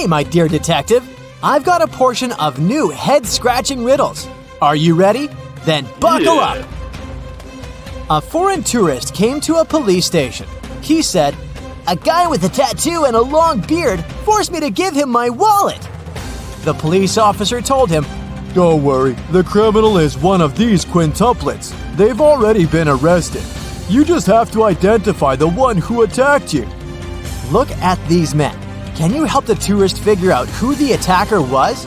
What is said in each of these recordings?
Hey, my dear detective, I've got a portion of new head-scratching riddles. Are you ready? Then buckle up! A foreign tourist came to a police station. He said, "A guy with a tattoo and a long beard forced me to give him my wallet." The police officer told him, "Don't worry, the criminal is one of these quintuplets. They've already been arrested. You just have to identify the one who attacked you." Look at these men. Can you help the tourist figure out who the attacker was?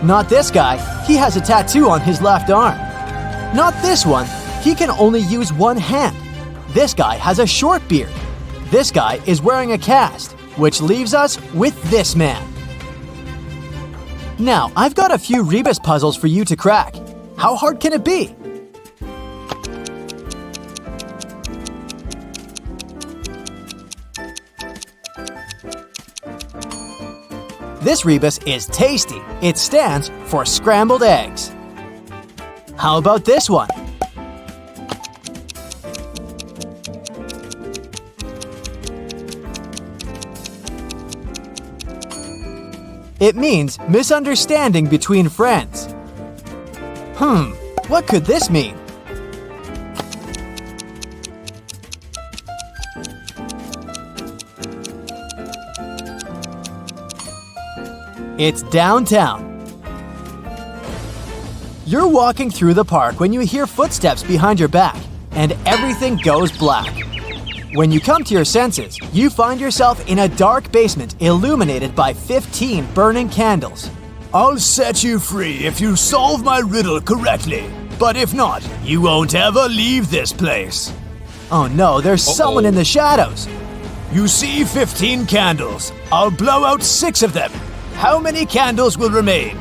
Not this guy. He has a tattoo on his left arm. Not this one. He can only use one hand. This guy has a short beard. This guy is wearing a cast, which leaves us with this man. Now, I've got a few rebus puzzles for you to crack. How hard can it be? This rebus is tasty. It stands for scrambled eggs. How about this one? It means misunderstanding between friends. What could this mean? It's downtown. You're walking through the park when you hear footsteps behind your back, and everything goes black. When you come to your senses, you find yourself in a dark basement illuminated by 15 burning candles. I'll set you free if you solve my riddle correctly. But if not, you won't ever leave this place. Oh no, there's someone in the shadows. You see 15 candles. I'll blow out 6 of them. How many candles will remain?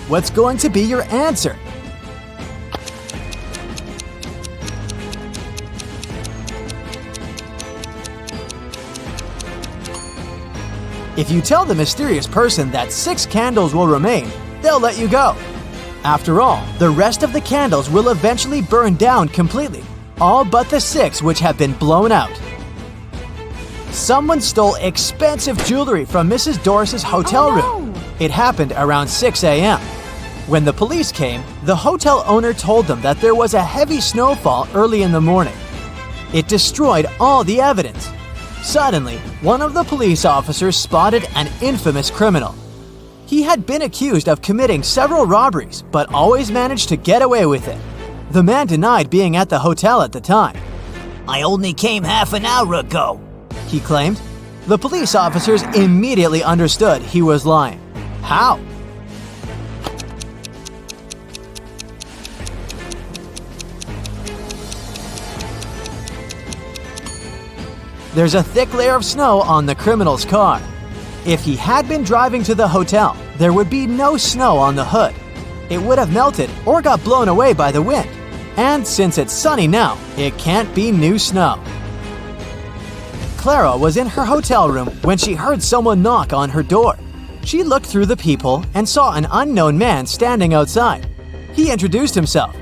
What's going to be your answer? If you tell the mysterious person that 6 candles will remain, they'll let you go. After all, the rest of the candles will eventually burn down completely, all but the 6 which have been blown out. Someone stole expensive jewelry from Mrs. Doris's hotel room. It happened around 6 a.m. When the police came, the hotel owner told them that there was a heavy snowfall early in the morning. It destroyed all the evidence. Suddenly, one of the police officers spotted an infamous criminal. He had been accused of committing several robberies, but always managed to get away with it. The man denied being at the hotel at the time. "I only came half an hour ago," he claimed. The police officers immediately understood he was lying. How? There's a thick layer of snow on the criminal's car. If he had been driving to the hotel, there would be no snow on the hood. It would have melted or got blown away by the wind. And since it's sunny now, it can't be new snow. Clara was in her hotel room when she heard someone knock on her door. She looked through the peephole and saw an unknown man standing outside. He introduced himself.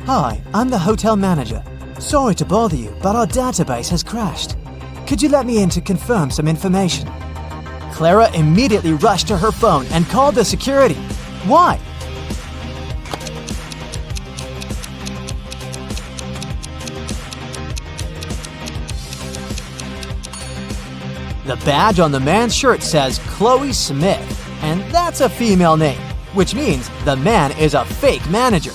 "Hi, I'm the hotel manager. Sorry to bother you, but our database has crashed. Could you let me in to confirm some information?" Clara immediately rushed to her phone and called the security. Why? The badge on the man's shirt says Chloe Smith, and that's a female name, which means the man is a fake manager.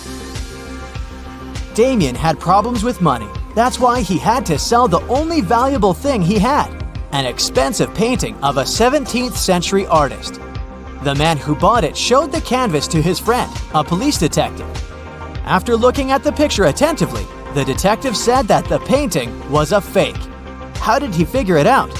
Damien had problems with money. That's why he had to sell the only valuable thing he had, an expensive painting of a 17th century artist. The man who bought it showed the canvas to his friend, a police detective. After looking at the picture attentively, the detective said that the painting was a fake. How did he figure it out?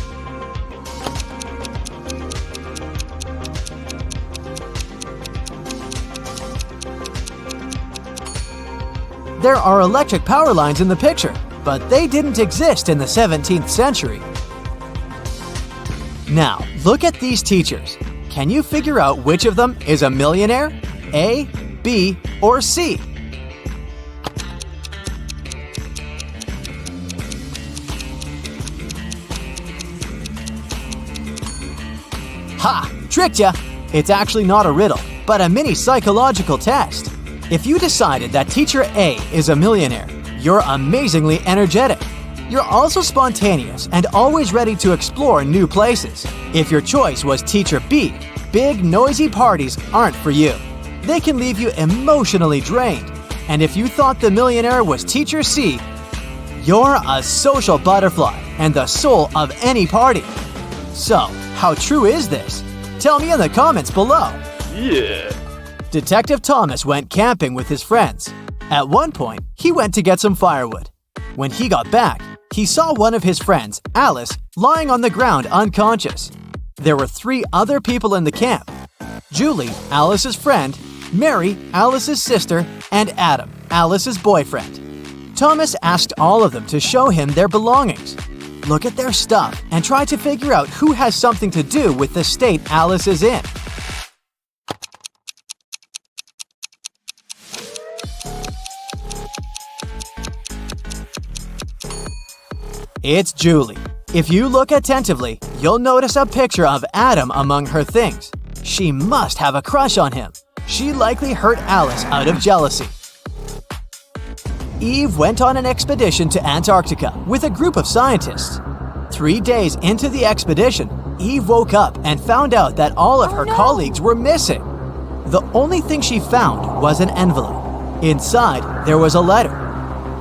There are electric power lines in the picture, but they didn't exist in the 17th century. Now, look at these teachers. Can you figure out which of them is a millionaire? A, B, or C? Ha! Tricked ya! It's actually not a riddle, but a mini psychological test. If you decided that Teacher A is a millionaire, you're amazingly energetic. You're also spontaneous and always ready to explore new places. If your choice was Teacher B, big, noisy parties aren't for you. They can leave you emotionally drained. And if you thought the millionaire was Teacher C, you're a social butterfly and the soul of any party. So, how true is this? Tell me in the comments below. Yeah. Detective Thomas went camping with his friends. At one point, he went to get some firewood. When he got back, he saw one of his friends, Alice, lying on the ground unconscious. There were 3 other people in the camp: Julie, Alice's friend, Mary, Alice's sister, and Adam, Alice's boyfriend. Thomas asked all of them to show him their belongings. Look at their stuff and try to figure out who has something to do with the state Alice is in. It's Julie. If you look attentively, you'll notice a picture of Adam among her things. She must have a crush on him. She likely hurt Alice out of jealousy. Eve went on an expedition to Antarctica with a group of scientists. 3 days into the expedition, Eve woke up and found out that all of her colleagues were missing. The only thing she found was an envelope. Inside, there was a letter.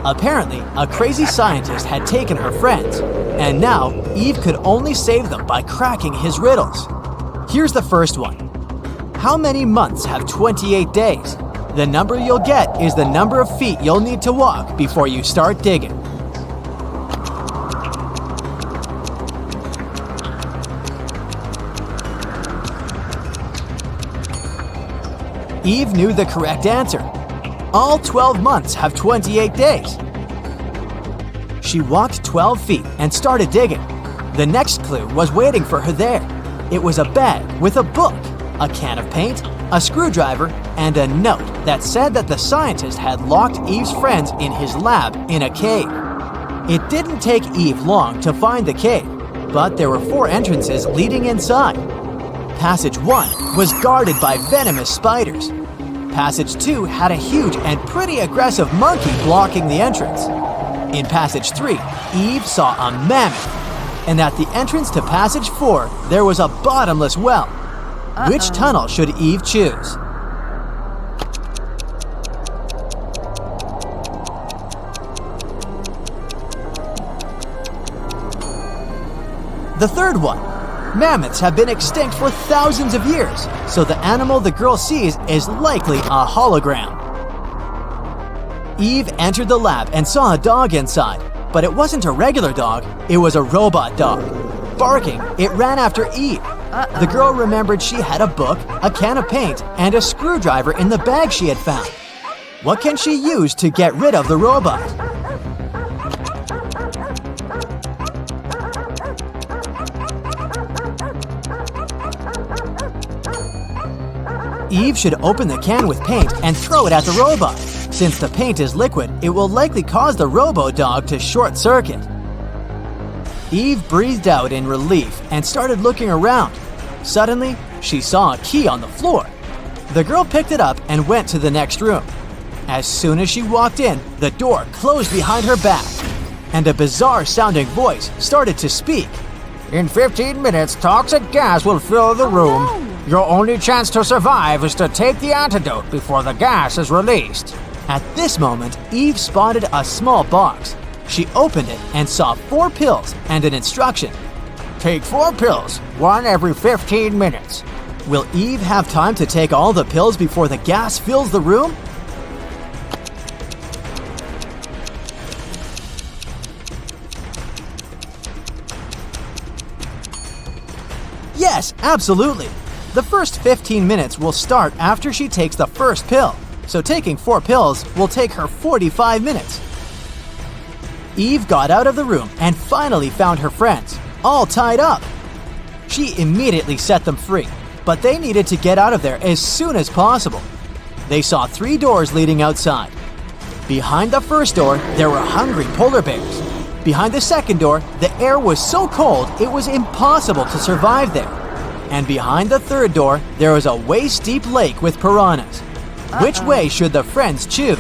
Apparently, a crazy scientist had taken her friends, and now Eve could only save them by cracking his riddles. Here's the first one. How many months have 28 days? The number you'll get is the number of feet you'll need to walk before you start digging. Eve knew the correct answer. All 12 months have 28 days. She walked 12 feet and started digging. The next clue was waiting for her there. It was a bag with a book, a can of paint, a screwdriver, and a note that said that the scientist had locked Eve's friends in his lab in a cave. It didn't take Eve long to find the cave, but there were 4 entrances leading inside. Passage 1 was guarded by venomous spiders. Passage 2 had a huge and pretty aggressive monkey blocking the entrance. In Passage 3, Eve saw a mammoth. And at the entrance to Passage 4, there was a bottomless well. Which tunnel should Eve choose? The third one. Mammoths have been extinct for thousands of years, so the animal the girl sees is likely a hologram. Eve entered the lab and saw a dog inside, but it wasn't a regular dog, it was a robot dog. Barking, it ran after Eve. The girl remembered she had a book, a can of paint, and a screwdriver in the bag she had found. What can she use to get rid of the robot? Eve should open the can with paint and throw it at the robot. Since the paint is liquid, it will likely cause the robo-dog to short-circuit. Eve breathed out in relief and started looking around. Suddenly, she saw a key on the floor. The girl picked it up and went to the next room. As soon as she walked in, the door closed behind her back, and a bizarre-sounding voice started to speak. In 15 minutes, toxic gas will fill the room. Your only chance to survive is to take the antidote before the gas is released. At this moment, Eve spotted a small box. She opened it and saw 4 pills and an instruction. Take 4 pills, 1 every 15 minutes. Will Eve have time to take all the pills before the gas fills the room? Yes, absolutely. The first 15 minutes will start after she takes the first pill, so taking 4 pills will take her 45 minutes. Eve got out of the room and finally found her friends, all tied up. She immediately set them free, but they needed to get out of there as soon as possible. They saw 3 doors leading outside. Behind the first door, there were hungry polar bears. Behind the second door, the air was so cold it was impossible to survive there. and behind the third door, there was a waist-deep lake with piranhas. Which way should the friends choose?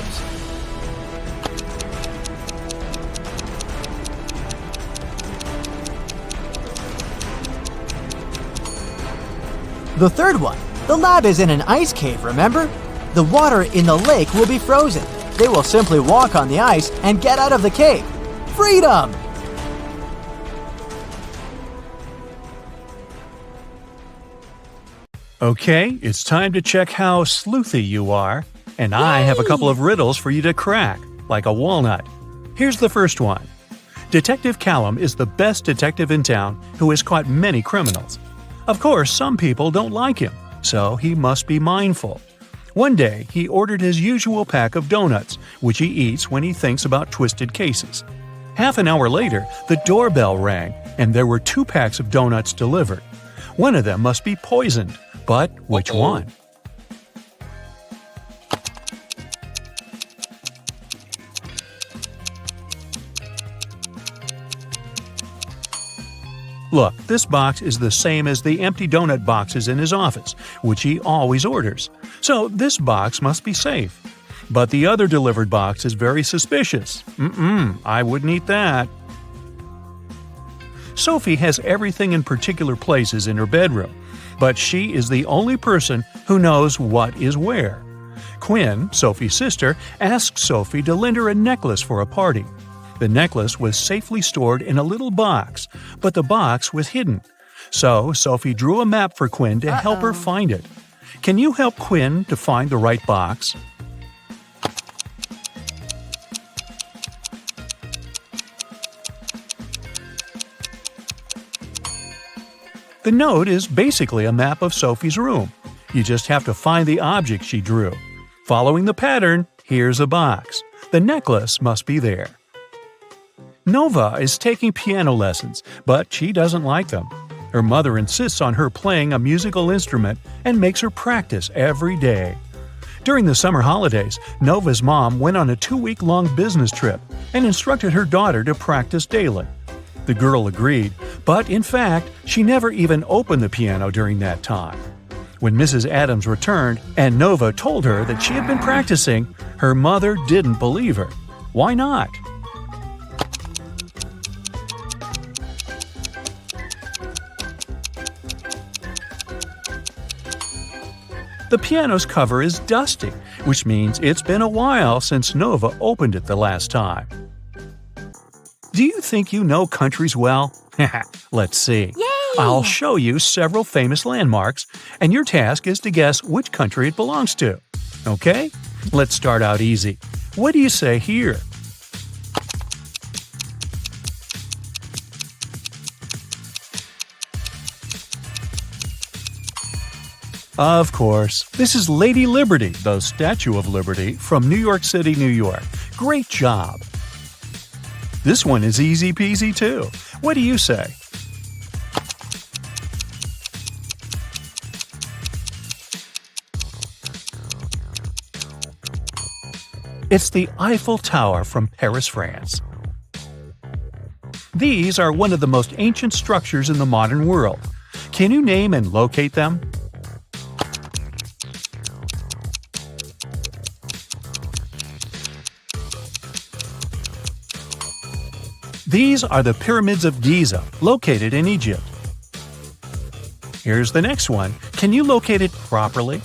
The third one. The lab is in an ice cave, remember? The water in the lake will be frozen. They will simply walk on the ice and get out of the cave. Freedom! Okay, it's time to check how sleuthy you are. And I have a couple of riddles for you to crack, like a walnut. Here's the first one. Detective Callum is the best detective in town who has caught many criminals. Of course, some people don't like him, so he must be mindful. One day, he ordered his usual pack of donuts, which he eats when he thinks about twisted cases. Half an hour later, the doorbell rang, and there were 2 packs of donuts delivered. One of them must be poisoned, but which one? Look, this box is the same as the empty donut boxes in his office, which he always orders. So this box must be safe. But the other delivered box is very suspicious. I wouldn't eat that. Sophie has everything in particular places in her bedroom, but she is the only person who knows what is where. Quinn, Sophie's sister, asked Sophie to lend her a necklace for a party. The necklace was safely stored in a little box, but the box was hidden. So Sophie drew a map for Quinn to help her find it. Can you help Quinn to find the right box? The note is basically a map of Sophie's room. You just have to find the object she drew. Following the pattern, here's a box. The necklace must be there. Nova is taking piano lessons, but she doesn't like them. Her mother insists on her playing a musical instrument and makes her practice every day. During the summer holidays, Nova's mom went on a 2-week-long business trip and instructed her daughter to practice daily. The girl agreed, but in fact, she never even opened the piano during that time. When Mrs. Adams returned and Nova told her that she had been practicing, her mother didn't believe her. Why not? The piano's cover is dusty, which means it's been a while since Nova opened it the last time. Do you think you know countries well? Let's see. Yay! I'll show you several famous landmarks, and your task is to guess which country it belongs to. Okay? Let's start out easy. What do you say here? Of course, this is Lady Liberty, the Statue of Liberty, from New York City, New York. Great job! This one is easy peasy too. What do you say? It's the Eiffel Tower from Paris, France. These are one of the most ancient structures in the modern world. Can you name and locate them? These are the Pyramids of Giza, located in Egypt. Here's the next one. Can you locate it properly?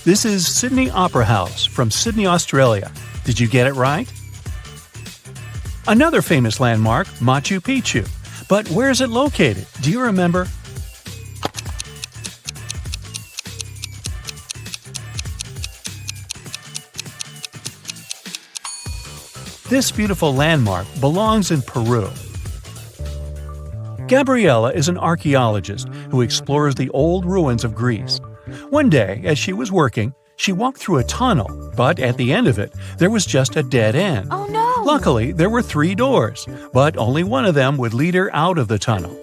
This is Sydney Opera House from Sydney, Australia. Did you get it right? Another famous landmark, Machu Picchu. But where is it located? Do you remember? This beautiful landmark belongs in Peru. Gabriella is an archaeologist who explores the old ruins of Greece. One day, as she was working, she walked through a tunnel, but at the end of it, there was just a dead end. Oh no! Luckily, there were 3 doors, but only one of them would lead her out of the tunnel.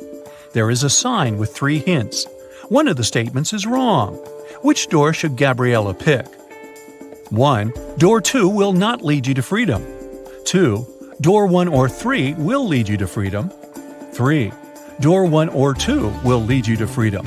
There is a sign with 3 hints. One of the statements is wrong. Which door should Gabriella pick? 1. Door 2 will not lead you to freedom. 2. Door 1 or 3 will lead you to freedom. 3. Door 1 or 2 will lead you to freedom.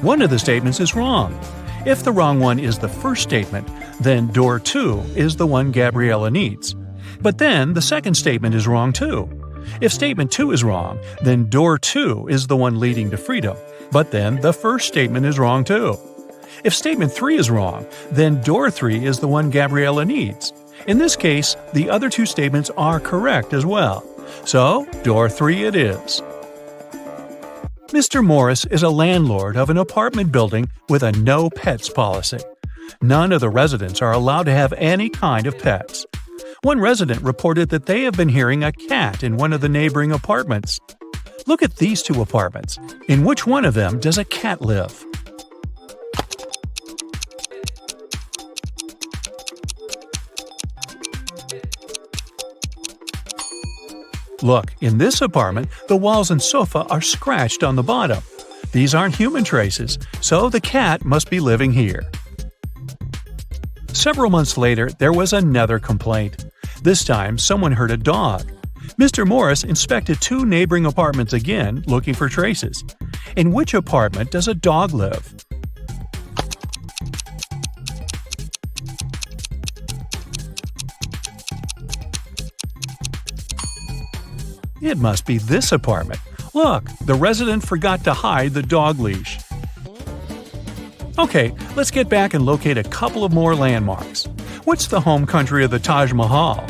One of the statements is wrong. If the wrong one is the first statement, then door 2 is the one Gabriella needs. But then the second statement is wrong too. If statement 2 is wrong, then door 2 is the one leading to freedom. But then the first statement is wrong too. If statement 3 is wrong, then door 3 is the one Gabriella needs. In this case, the other two statements are correct as well. So, door 3 it is. Mr. Morris is a landlord of an apartment building with a no pets policy. None of the residents are allowed to have any kind of pets. One resident reported that they have been hearing a cat in one of the neighboring apartments. Look at these two apartments. In which one of them does a cat live? Look, in this apartment, the walls and sofa are scratched on the bottom. These aren't human traces, so the cat must be living here. Several months later, there was another complaint. This time, someone heard a dog. Mr. Morris inspected two neighboring apartments again, looking for traces. In which apartment does a dog live? It must be this apartment. Look, the resident forgot to hide the dog leash. Okay, let's get back and locate a couple of more landmarks. What's the home country of the Taj Mahal?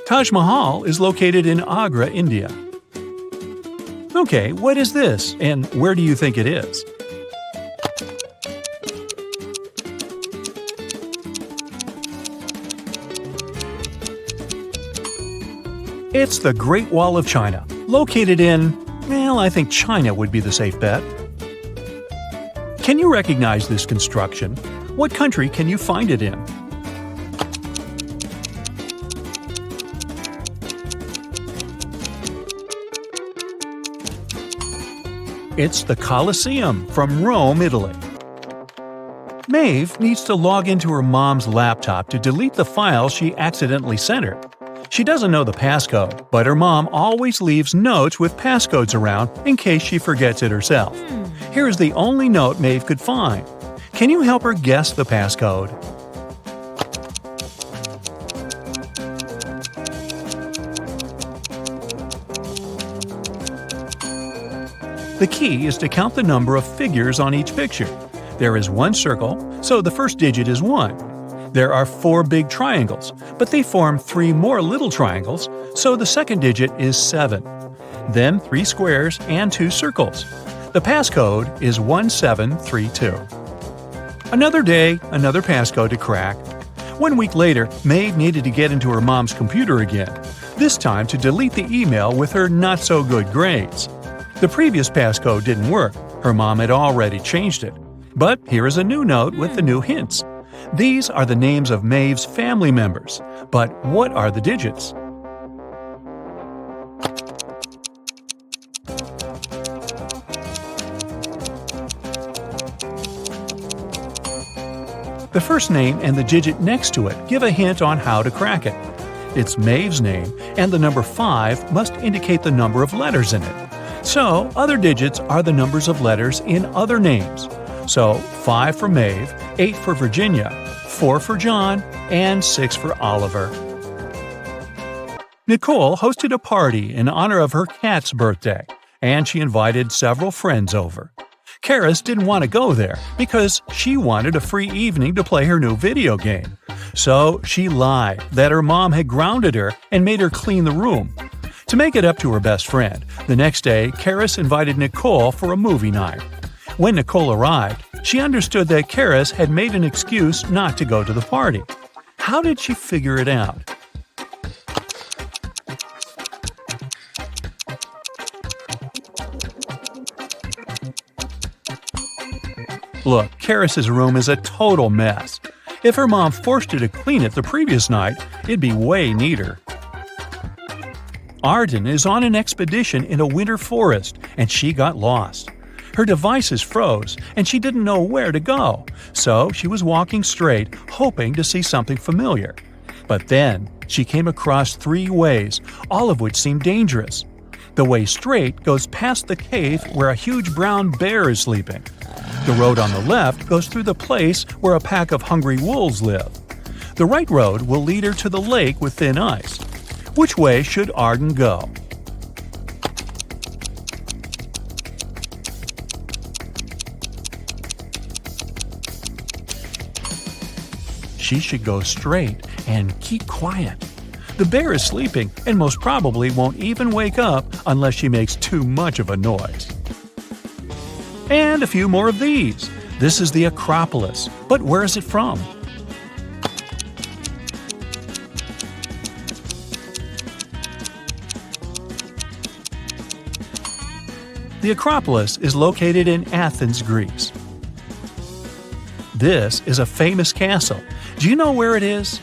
Taj Mahal is located in Agra, India. Okay, what is this, and where do you think it is? It's the Great Wall of China, located in, well, I think China would be the safe bet. Can you recognize this construction? What country can you find it in? It's the Colosseum from Rome, Italy. Maeve needs to log into her mom's laptop to delete the file she accidentally sent her. She doesn't know the passcode, but her mom always leaves notes with passcodes around in case she forgets it herself. Here is the only note Maeve could find. Can you help her guess the passcode? The key is to count the number of figures on each picture. There is one circle, so the first digit is 1. There are 4 big triangles, but they form 3 more little triangles, so the second digit is 7. Then 3 squares and 2 circles. The passcode is 1732. Another day, another passcode to crack. 1 week later, Maeve needed to get into her mom's computer again, this time to delete the email with her not-so-good grades. The previous passcode didn't work. Her mom had already changed it. But here is a new note with the new hints. These are the names of Maeve's family members. But what are the digits? The first name and the digit next to it give a hint on how to crack it. It's Maeve's name, and the number 5 must indicate the number of letters in it. So, other digits are the numbers of letters in other names. So, 5 for Maeve, 8 for Virginia, 4 for John, and 6 for Oliver. Nicole hosted a party in honor of her cat's birthday, and she invited several friends over. Karis didn't want to go there because she wanted a free evening to play her new video game. So she lied that her mom had grounded her and made her clean the room. To make it up to her best friend, the next day, Karis invited Nicole for a movie night. When Nicole arrived, she understood that Karis had made an excuse not to go to the party. How did she figure it out? Look, Karis's room is a total mess. If her mom forced her to clean it the previous night, it'd be way neater. Arden is on an expedition in a winter forest, and she got lost. Her devices froze, and she didn't know where to go, so she was walking straight, hoping to see something familiar. But then, she came across 3 ways, all of which seemed dangerous. The way straight goes past the cave where a huge brown bear is sleeping. The road on the left goes through the place where a pack of hungry wolves live. The right road will lead her to the lake with thin ice. Which way should Arden go? She should go straight and keep quiet. The bear is sleeping and most probably won't even wake up unless she makes too much of a noise. And a few more of these. This is the Acropolis, but where is it from? The Acropolis is located in Athens, Greece. This is a famous castle. Do you know where it is?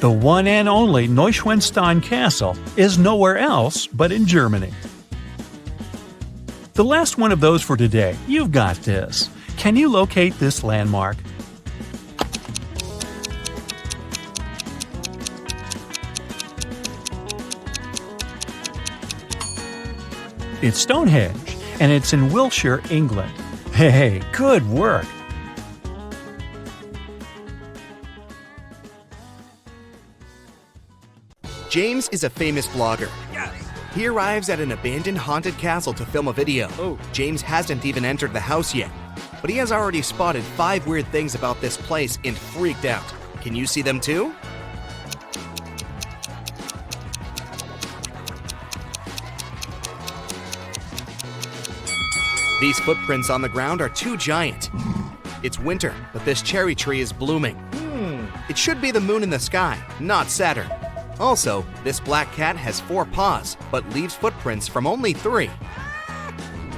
The one and only Neuschwanstein Castle is nowhere else but in Germany. The last one of those for today. You've got this. Can you locate this landmark? It's Stonehenge, and it's in Wiltshire, England. Hey, good work! James is a famous blogger. Yes. He arrives at an abandoned haunted castle to film a video. Oh. James hasn't even entered the house yet, but he has already spotted 5 weird things about this place and freaked out. Can you see them too? These footprints on the ground are too giant. It's winter, but this cherry tree is blooming. It should be the moon in the sky, not Saturn. Also, this black cat has 4 paws, but leaves footprints from only 3.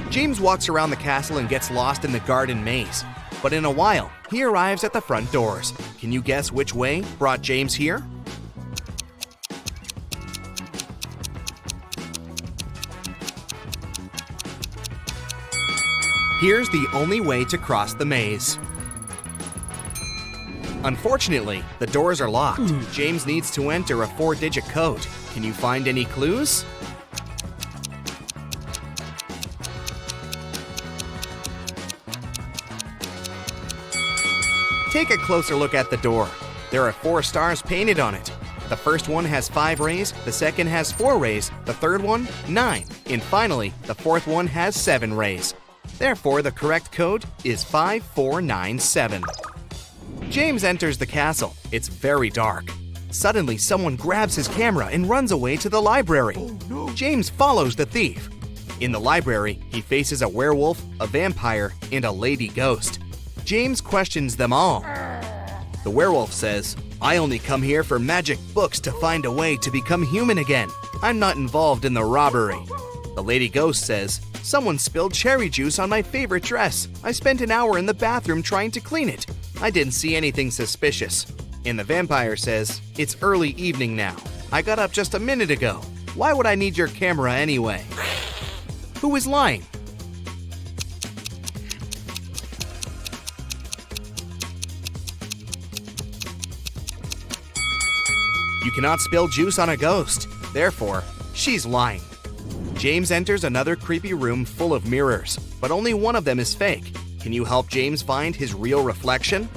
James walks around the castle and gets lost in the garden maze. But in a while, he arrives at the front doors. Can you guess which way brought James here? Here's the only way to cross the maze. Unfortunately, the doors are locked. James needs to enter a 4-digit code. Can you find any clues? Take a closer look at the door. There are 4 stars painted on it. The first one has 5 rays, the second has 4 rays, the third one, 9, and finally, the fourth one has 7 rays. Therefore, the correct code is 5497. James enters the castle. It's very dark. Suddenly, someone grabs his camera and runs away to the library. Oh, no. James follows the thief. In the library, he faces a werewolf, a vampire, and a lady ghost. James questions them all. The werewolf says, "I only come here for magic books to find a way to become human again. I'm not involved in the robbery." The lady ghost says, "Someone spilled cherry juice on my favorite dress. I spent an hour in the bathroom trying to clean it. I didn't see anything suspicious." And the vampire says, "It's early evening now. I got up just a minute ago. Why would I need your camera anyway?" Who is lying? You cannot spill juice on a ghost. Therefore, she's lying. James enters another creepy room full of mirrors, but only one of them is fake. Can you help James find his real reflection?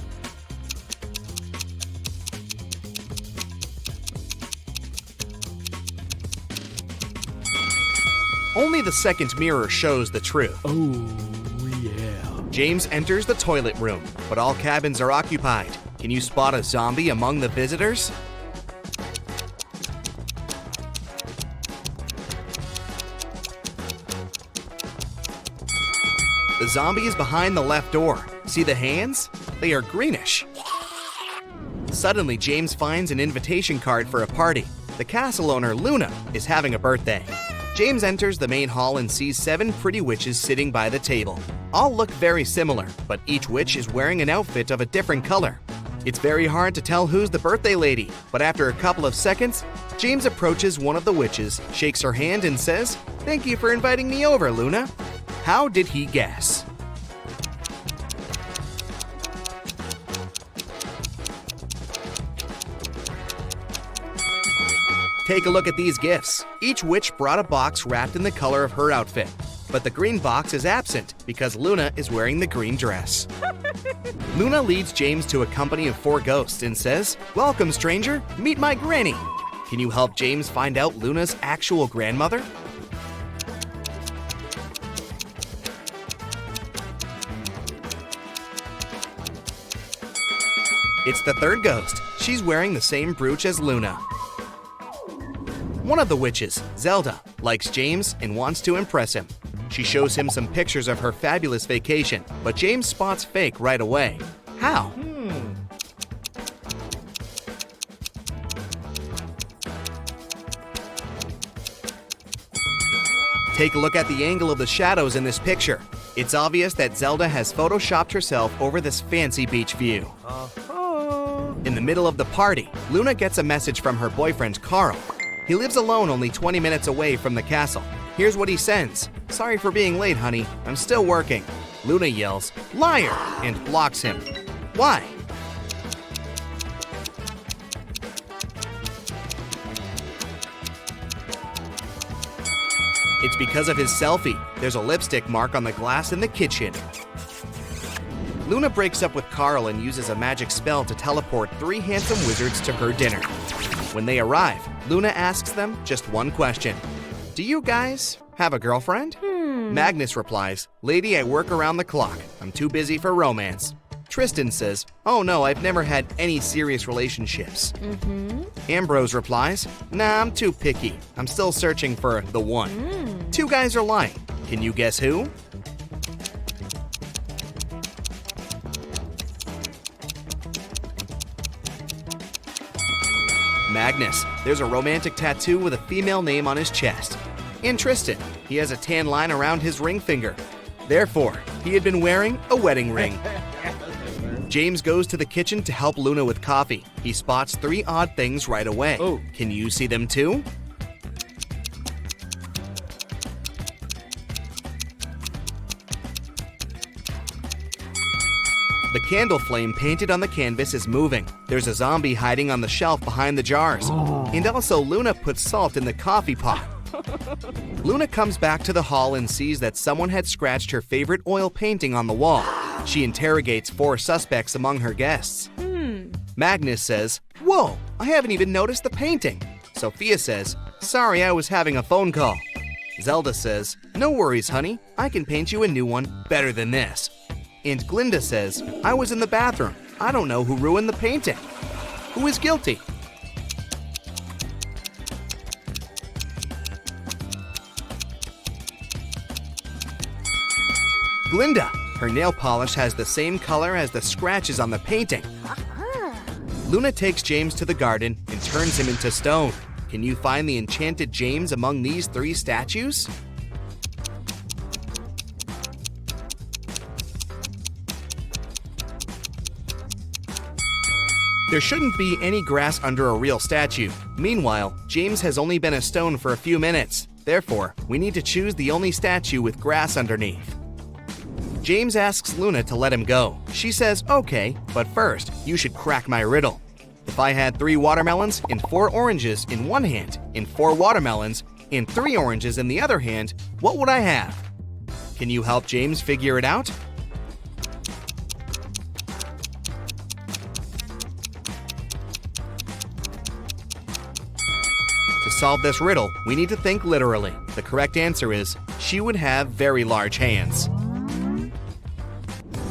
Only the second mirror shows the truth. Oh, yeah. James enters the toilet room, but all cabins are occupied. Can you spot a zombie among the visitors? The zombie is behind the left door. See the hands? They are greenish. Suddenly, James finds an invitation card for a party. The castle owner, Luna, is having a birthday. James enters the main hall and sees 7 pretty witches sitting by the table. All look very similar, but each witch is wearing an outfit of a different color. It's very hard to tell who's the birthday lady, but after a couple of seconds, James approaches one of the witches, shakes her hand, and says, "Thank you for inviting me over, Luna." How did he guess? Take a look at these gifts. Each witch brought a box wrapped in the color of her outfit, but the green box is absent because Luna is wearing the green dress. Luna leads James to a company of 4 ghosts and says, "Welcome, stranger. Meet my granny." Can you help James find out Luna's actual grandmother? It's the 3rd ghost. She's wearing the same brooch as Luna. One of the witches, Zelda, likes James and wants to impress him. She shows him some pictures of her fabulous vacation, but James spots fake right away. How? Take a look at the angle of the shadows in this picture. It's obvious that Zelda has photoshopped herself over this fancy beach view. In the middle of the party, Luna gets a message from her boyfriend, Carl. He lives alone only 20 minutes away from the castle. Here's what he sends. "Sorry for being late, honey. I'm still working." Luna yells, "Liar!" and blocks him. Why? It's because of his selfie. There's a lipstick mark on the glass in the kitchen. Luna breaks up with Carl and uses a magic spell to teleport 3 handsome wizards to her dinner. When they arrive, Luna asks them just one question. "Do you guys have a girlfriend?" Magnus replies, "Lady, I work around the clock. I'm too busy for romance." Tristan says, "Oh no, I've never had any serious relationships." Ambrose replies, "Nah, I'm too picky. I'm still searching for the one." 2 guys are lying. Can you guess who? Magnus. There's a romantic tattoo with a female name on his chest. And Tristan. He has a tan line around his ring finger. Therefore, he had been wearing a wedding ring. James goes to the kitchen to help Luna with coffee. He spots 3 odd things right away. Can you see them too? The candle flame painted on the canvas is moving. There's a zombie hiding on the shelf behind the jars. And also Luna puts salt in the coffee pot. Luna comes back to the hall and sees that someone had scratched her favorite oil painting on the wall. She interrogates 4 suspects among her guests. Magnus says, "Whoa, I haven't even noticed the painting." Sophia says, "Sorry, I was having a phone call." Zelda says, "No worries, honey. I can paint you a new one better than this." And Glinda says, "I was in the bathroom. I don't know who ruined the painting. Who is guilty?" Glinda. Her nail polish has the same color as the scratches on the painting. Luna takes James to the garden and turns him into stone. Can you find the enchanted James among these 3 statues? There shouldn't be any grass under a real statue. Meanwhile, James has only been a stone for a few minutes. Therefore, we need to choose the only statue with grass underneath. James asks Luna to let him go. She says, "Okay, but first, you should crack my riddle. If I had 3 watermelons and 4 oranges in one hand, and 4 watermelons and 3 oranges in the other hand, what would I have?" Can you help James figure it out? To solve this riddle, we need to think literally. The correct answer is, she would have very large hands.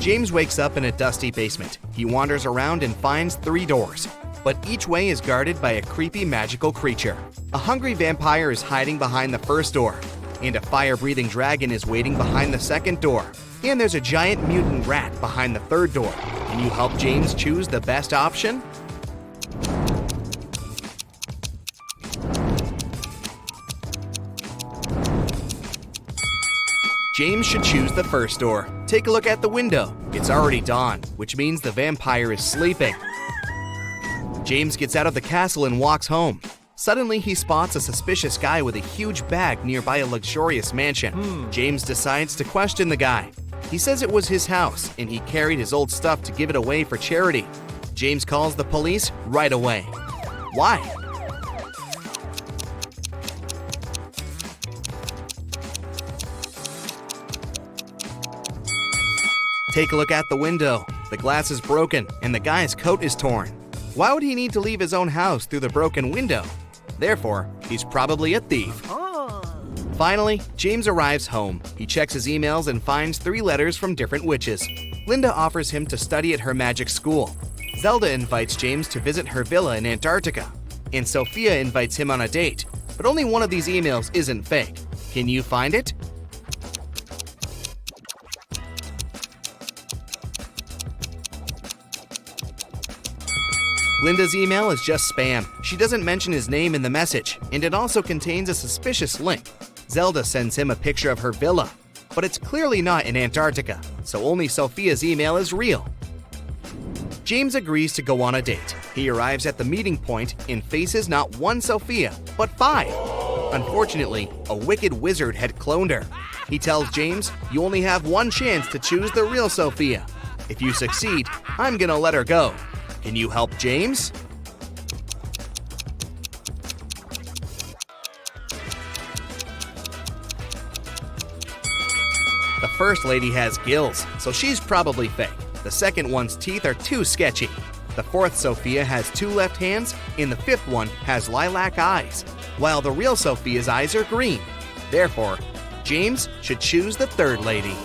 James wakes up in a dusty basement. He wanders around and finds 3 doors, but each way is guarded by a creepy magical creature. A hungry vampire is hiding behind the first door, and a fire-breathing dragon is waiting behind the second door. And there's a giant mutant rat behind the third door. Can you help James choose the best option? James should choose the first door. Take a look at the window. It's already dawn, which means the vampire is sleeping. James gets out of the castle and walks home. Suddenly, he spots a suspicious guy with a huge bag nearby a luxurious mansion. James decides to question the guy. He says it was his house, and he carried his old stuff to give it away for charity. James calls the police right away. Why? Take a look at the window. The glass is broken, and the guy's coat is torn. Why would he need to leave his own house through the broken window? Therefore, he's probably a thief. Finally, James arrives home. He checks his emails and finds 3 letters from different witches. Linda offers him to study at her magic school. Zelda invites James to visit her villa in Antarctica. And Sophia invites him on a date. But only one of these emails isn't fake. Can you find it? Linda's email is just spam. She doesn't mention his name in the message, and it also contains a suspicious link. Zelda sends him a picture of her villa, but it's clearly not in Antarctica, so only Sophia's email is real. James agrees to go on a date. He arrives at the meeting point and faces not 1 Sophia, but 5. Unfortunately, a wicked wizard had cloned her. He tells James, "You only have 1 chance to choose the real Sophia. If you succeed, I'm gonna let her go. Can you help James?" The first lady has gills, so she's probably fake. The second one's teeth are too sketchy. The 4th Sophia has 2 left hands, and the 5th one has lilac eyes, while the real Sophia's eyes are green. Therefore, James should choose the 3rd lady.